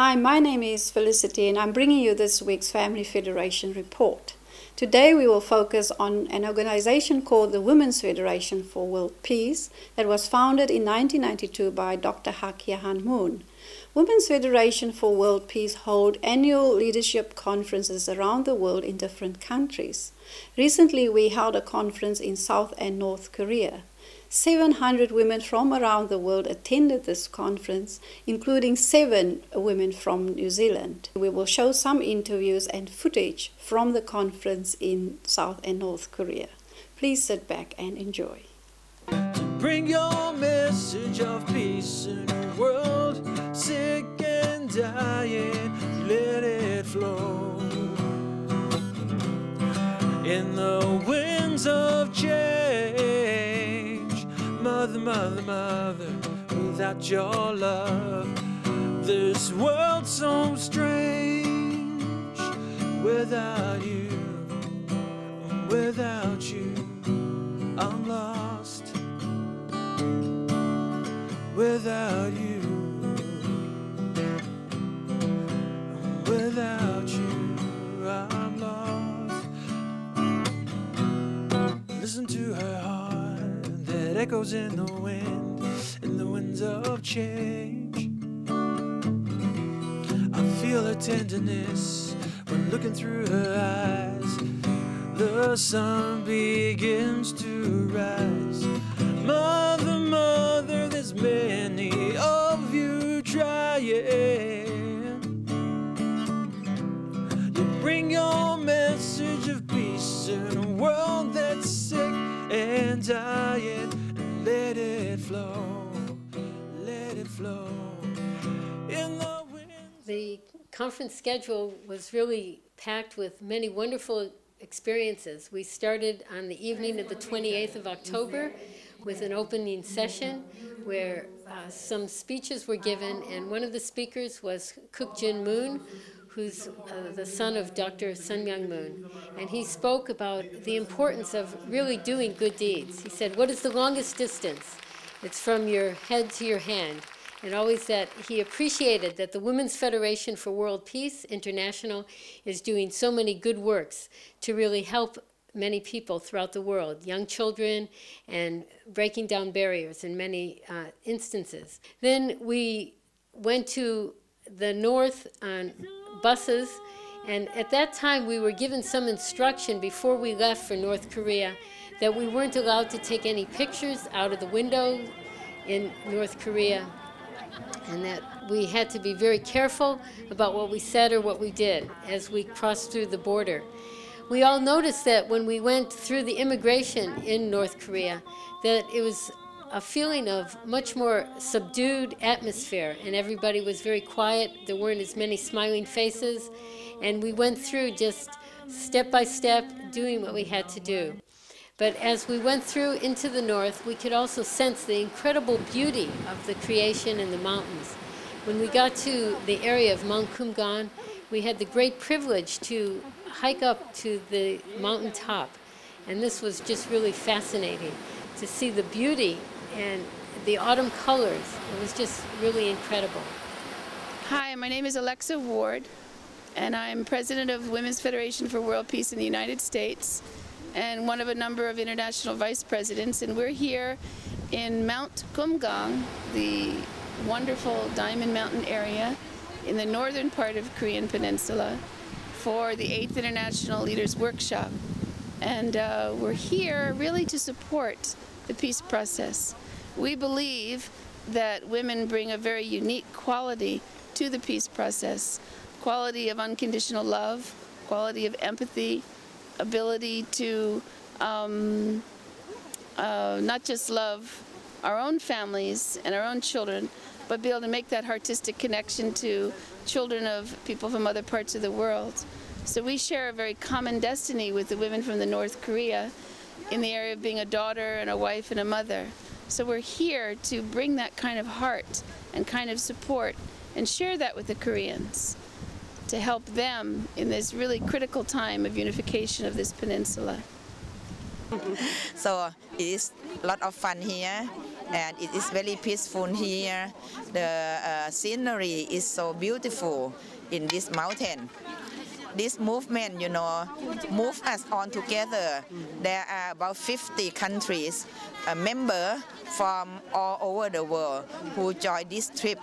Hi, my name is Felicity and I'm bringing you this week's Family Federation report. Today we will focus on an organization called the Women's Federation for World Peace that was founded in 1992 by Dr. Hak Jahan Moon. Women's Federation for World Peace hold annual leadership conferences around the world in different countries. Recently we held a conference in South and North Korea. 700 women from around the world attended this conference, including 7 women from New Zealand. We will show some interviews and footage from the conference in South and North Korea. Please sit back and enjoy. Bring your message of peace in a world sick and dying, let it flow. In the winds of change, mother, mother, mother, without your love, this world's so strange. Without you, without you, I'm lost. Without you, without you, I'm lost. Listen to her heart that echoes in the winds of change. I feel her tenderness when looking through her eyes. The sun begins to rise. Mother, mother, there's many of you trying. You bring your message of peace in a world that's sick and dying. And let it flow, let it flow. In the wind. The conference schedule was really packed with many wonderful experiences. We started on the evening of the 28th of October with an opening session where some speeches were given, and one of the speakers was Cook Jin Moon, who's the son of Dr. Sun Myung Moon, and he spoke about the importance of really doing good deeds. He said, what is the longest distance? It's from your head to your hand. And always that he appreciated that the Women's Federation for World Peace International is doing so many good works to really help many people throughout the world, young children, and breaking down barriers in many instances. Then we went to the north on buses, and at that time we were given some instruction before we left for North Korea that we weren't allowed to take any pictures out of the window in North Korea, and that we had to be very careful about what we said or what we did as we crossed through the border. We all noticed that when we went through the immigration in North Korea, that it was a feeling of much more subdued atmosphere, and everybody was very quiet. There weren't as many smiling faces, and we went through just step by step doing what we had to do. But as we went through into the north, we could also sense the incredible beauty of the creation in the mountains. When we got to the area of Mount Kumgan, we had the great privilege to hike up to the mountain top, and this was just really fascinating to see the beauty and the autumn colors. It was just really incredible. Hi, my name is Alexa Ward, and I'm president of Women's Federation for World Peace in the United States, and one of a number of international vice presidents, and we're here in Mount Kumgang, the wonderful Diamond Mountain area in the northern part of Korean Peninsula, for the 8th International Leaders Workshop. And we're here really to support the peace process. We believe that women bring a very unique quality to the peace process, quality of unconditional love, quality of empathy, ability to not just love our own families and our own children, but be able to make that artistic connection to children of people from other parts of the world. So we share a very common destiny with the women from the North Korea in the area of being a daughter and a wife and a mother. So we're here to bring that kind of heart and kind of support and share that with the Koreans to help them in this really critical time of unification of this peninsula. So it is a lot of fun here, and it is very peaceful here. The scenery is so beautiful in this mountain. This movement, you know, move us on together. There are about 50 countries, members from all over the world who join this trip.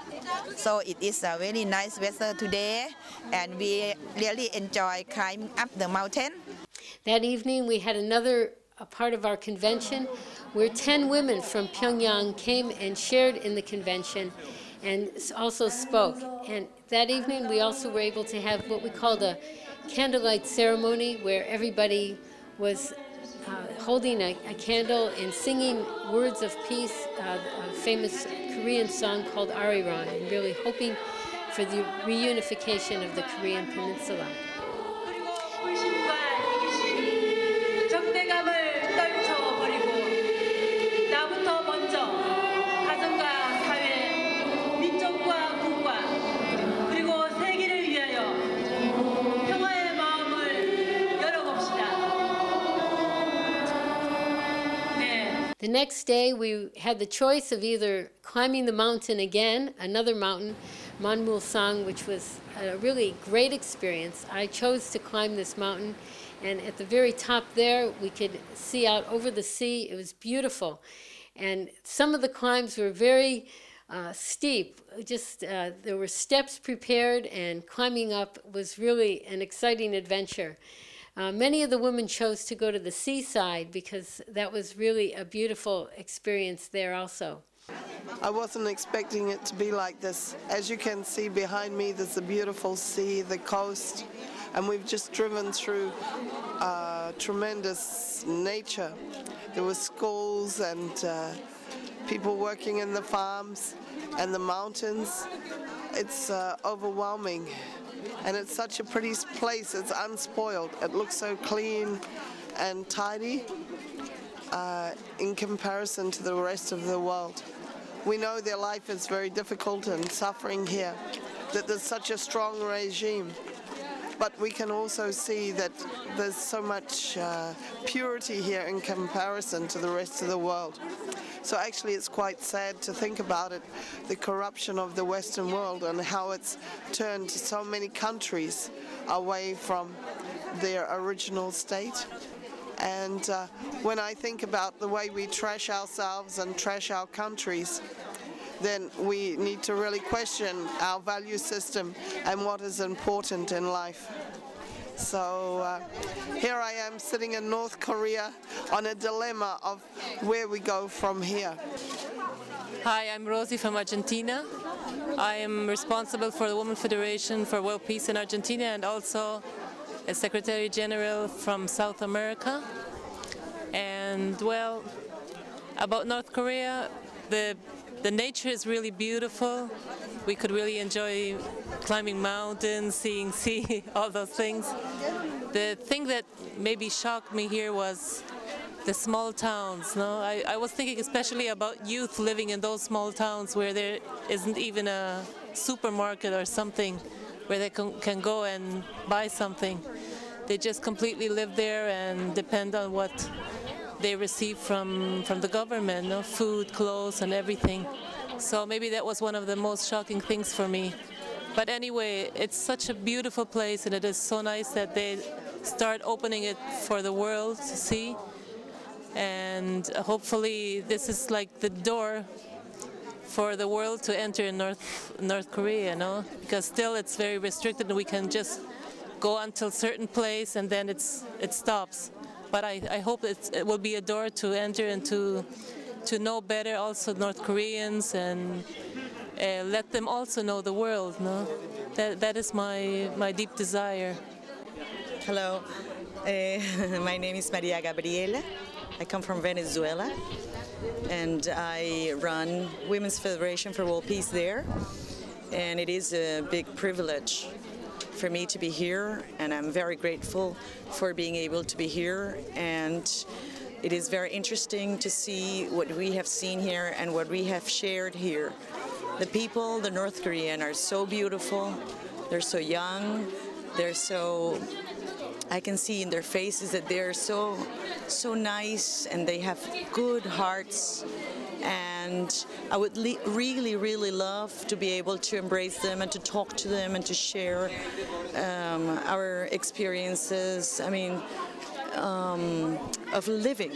So it is a very nice weather today, and we really enjoy climbing up the mountain. That evening we had another part of our convention where 10 women from Pyongyang came and shared in the convention and also spoke. And that evening we also were able to have what we called a candlelight ceremony, where everybody was holding a candle and singing words of peace, a famous Korean song called Arirang, and really hoping for the reunification of the Korean Peninsula. The next day, we had the choice of either climbing the mountain again, another mountain, Manmulsang, which was a really great experience. I chose to climb this mountain, and at the very top there, we could see out over the sea. It was beautiful. And some of the climbs were very steep. There were steps prepared, and climbing up was really an exciting adventure. Many of the women chose to go to the seaside because that was really a beautiful experience there also. I wasn't expecting it to be like this. As you can see behind me, there's a beautiful sea, the coast, and we've just driven through tremendous nature. There were schools and people working in the farms and the mountains. It's overwhelming. And it's such a pretty place. It's unspoiled. It looks so clean and tidy in comparison to the rest of the world. We know their life is very difficult and suffering here, that there's such a strong regime. But we can also see that there's so much purity here in comparison to the rest of the world. So actually it's quite sad to think about it, the corruption of the Western world and how it's turned so many countries away from their original state. And when I think about the way we trash ourselves and trash our countries, then we need to really question our value system and what is important in life. So here I am sitting in North Korea on a dilemma of where we go from here. Hi, I'm Rosie from Argentina. I am responsible for the Women's Federation for World Peace in Argentina and also a Secretary General from South America. And well, about North Korea, the nature is really beautiful. We could really enjoy climbing mountains, seeing sea, all those things. The thing that maybe shocked me here was the small towns. No, I was thinking especially about youth living in those small towns where there isn't even a supermarket or something where they can go and buy something. They just completely live there and depend on what they receive from the government, no? Food, clothes, and everything. So maybe that was one of the most shocking things for me. But anyway, it's such a beautiful place, and it is so nice that they start opening it for the world to see. And hopefully this is like the door for the world to enter in North Korea, no? Because still it's very restricted, and we can just go until a certain place and then it stops. But I hope it will be a door to enter and to know better also North Koreans and let them also know the world. No, that is my deep desire. Hello, my name is Maria Gabriela. I come from Venezuela, and I run Women's Federation for World Peace there. And it is a big privilege for me to be here, and I'm very grateful for being able to be here. And it is very interesting to see what we have seen here and what we have shared here. The people, the North Korean, are so beautiful. They're so young. They're so, I can see in their faces that they're so nice, and they have good hearts. And and I would really, really love to be able to embrace them and to talk to them and to share our experiences, I mean, of living.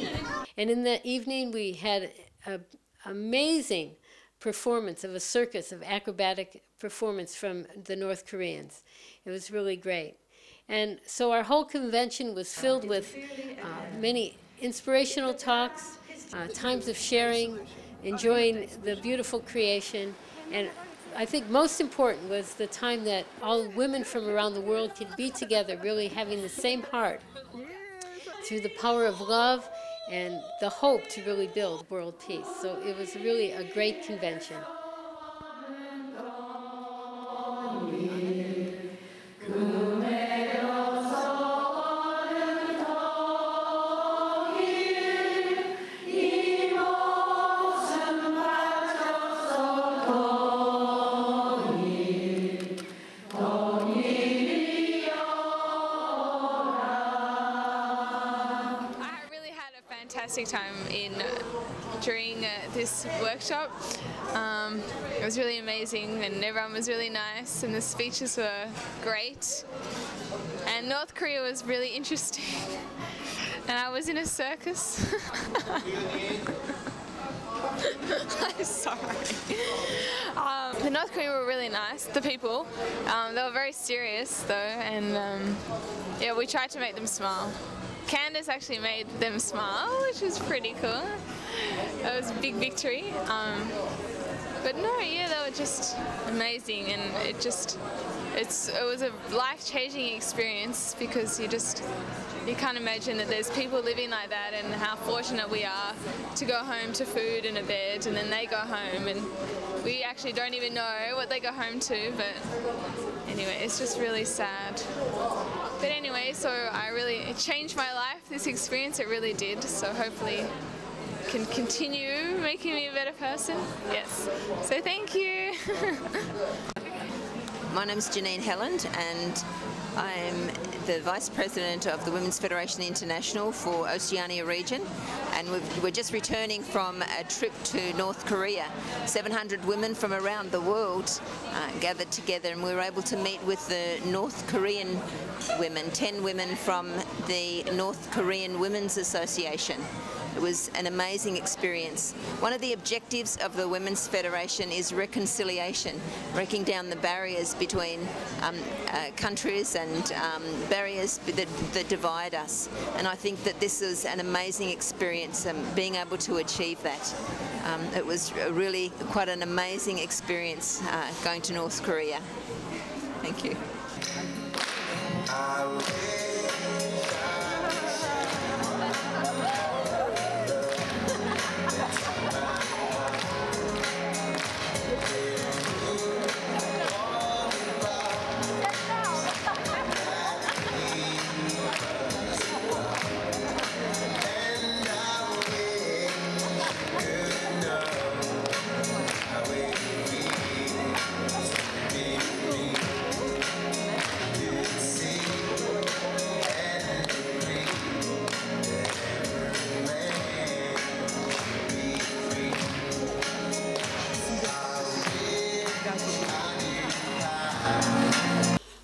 And in the evening we had an amazing performance of a circus of acrobatic performance from the North Koreans. It was really great. And so our whole convention was filled with many inspirational talks, times of sharing, enjoying the beautiful creation, and I think most important was the time that all women from around the world could be together, really having the same heart through the power of love and the hope to really build world peace. So it was really a great convention. Fantastic time during this workshop. It was really amazing and everyone was really nice and the speeches were great, and North Korea was really interesting and I was in a circus. I'm sorry. The North Korean were really nice, the people. They were very serious though, and yeah, we tried to make them smile. Candace actually made them smile, which was pretty cool. That was a big victory. But no, yeah, they were just amazing, and it was a life-changing experience, because you can't imagine that there's people living like that, and how fortunate we are to go home to food and a bed, and then they go home, and we actually don't even know what they go home to. But anyway, it's just really sad. But anyway, so it changed my life, this experience, it really did. So hopefully it can continue making me a better person. Yes. So thank you. My name's Janine Helland, and I'm the Vice President of the Women's Federation International for Oceania region, and we're just returning from a trip to North Korea. 700 women from around the world gathered together, and we were able to meet with the North Korean women, 10 women from the North Korean Women's Association. It was an amazing experience. One of the objectives of the Women's Federation is reconciliation, breaking down the barriers between countries and barriers that divide us. And I think that this is an amazing experience, being able to achieve that. It was really quite an amazing experience going to North Korea. Thank you.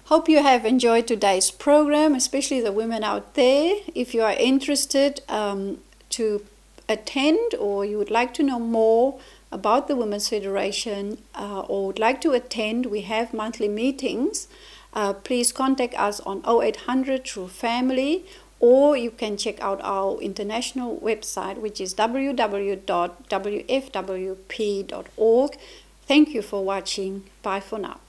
Hope you have enjoyed today's program, especially the women out there. If you are interested to attend, or you would like to know more about the Women's Federation, or would like to attend, we have monthly meetings. Please contact us on 0800 through family, or you can check out our international website, which is www.wfwp.org. Thank you for watching. Bye for now.